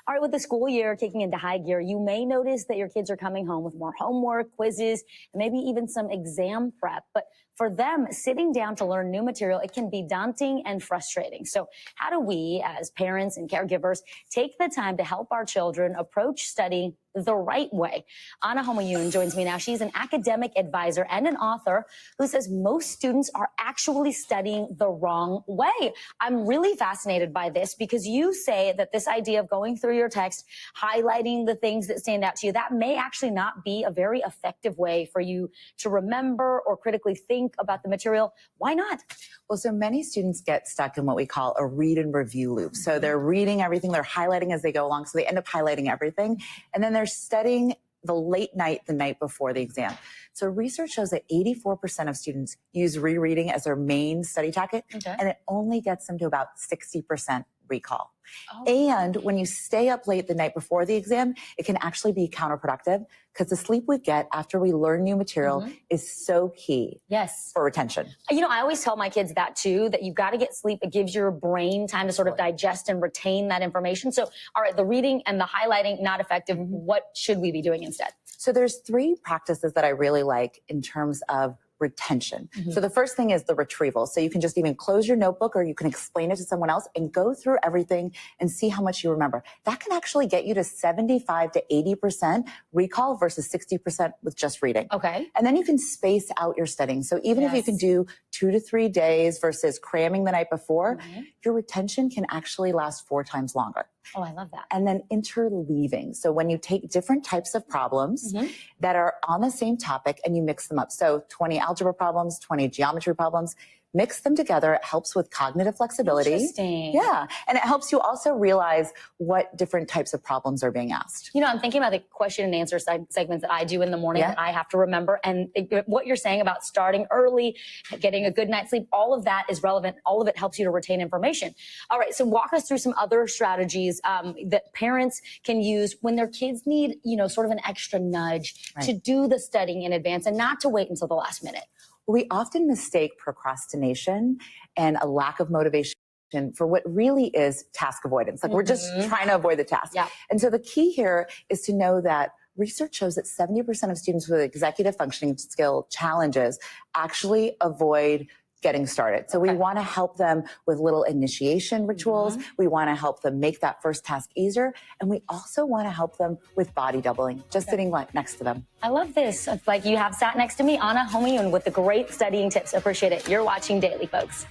All right, with the school year kicking into high gear, you may notice that your kids are coming home with more homework, quizzes, and maybe even some exam prep. But for them, sitting down to learn new material, it can be daunting and frustrating. So how do we, as parents and caregivers, take the time to help our children approach studying the right way? Homayoun joins me now. She's an academic advisor and an author who says most students are actually studying the wrong way. I'm really fascinated by this because you say that this idea of going through your text, highlighting the things that stand out to you, that may actually not be a very effective way for you to remember or critically think about the material. Why not? Well, so many students get stuck in what we call a read and review loop. So they're reading everything, they're highlighting as they go along. So they end up highlighting everything. And then they're studying the late night, the night before the exam. So research shows that 84% of students use rereading as their main study tactic, and it only gets them to about 60% recall. And when you stay up late the night before the exam, it can actually be counterproductive because the sleep we get after we learn new material is so key for retention. You know, I always tell my kids that too, that you've got to get sleep. It gives your brain time to sort of digest and retain that information. So, all right, the reading and the highlighting, not effective. What should we be doing instead? So there's 3 practices that I really like in terms of retention. So the first thing is the retrieval. So you can just even close your notebook or you can explain it to someone else and go through everything and see how much you remember. That can actually get you to 75 to 80% recall versus 60% with just reading. And then you can space out your studying. So even if you can do 2 to 3 days versus cramming the night before, your retention can actually last 4 times longer. Oh, I love that. And then interleaving. So when you take different types of problems that are on the same topic and you mix them up. So 20 algebra problems, 20 geometry problems, mix them together. It helps with cognitive flexibility. Interesting. Yeah. And it helps you also realize what different types of problems are being asked. You know, I'm thinking about the question and answer segments that I do in the morning that I have to remember. And what you're saying about starting early, getting a good night's sleep, all of that is relevant. All of it helps you to retain information. All right. So walk us through some other strategies that parents can use when their kids need, you know, sort of an extra nudge to do the studying in advance and not to wait until the last minute. We often mistake procrastination and a lack of motivation for what really is task avoidance. Like we're just trying to avoid the task. And so the key here is to know that research shows that 70% of students with executive functioning skill challenges actually avoid getting started. So we want to help them with little initiation rituals. We want to help them make that first task easier. And we also want to help them with body doubling, just sitting next to them. I love this. It's like you have sat next to me, Homayoun, with the great studying tips. Appreciate it. You're watching Daily, folks.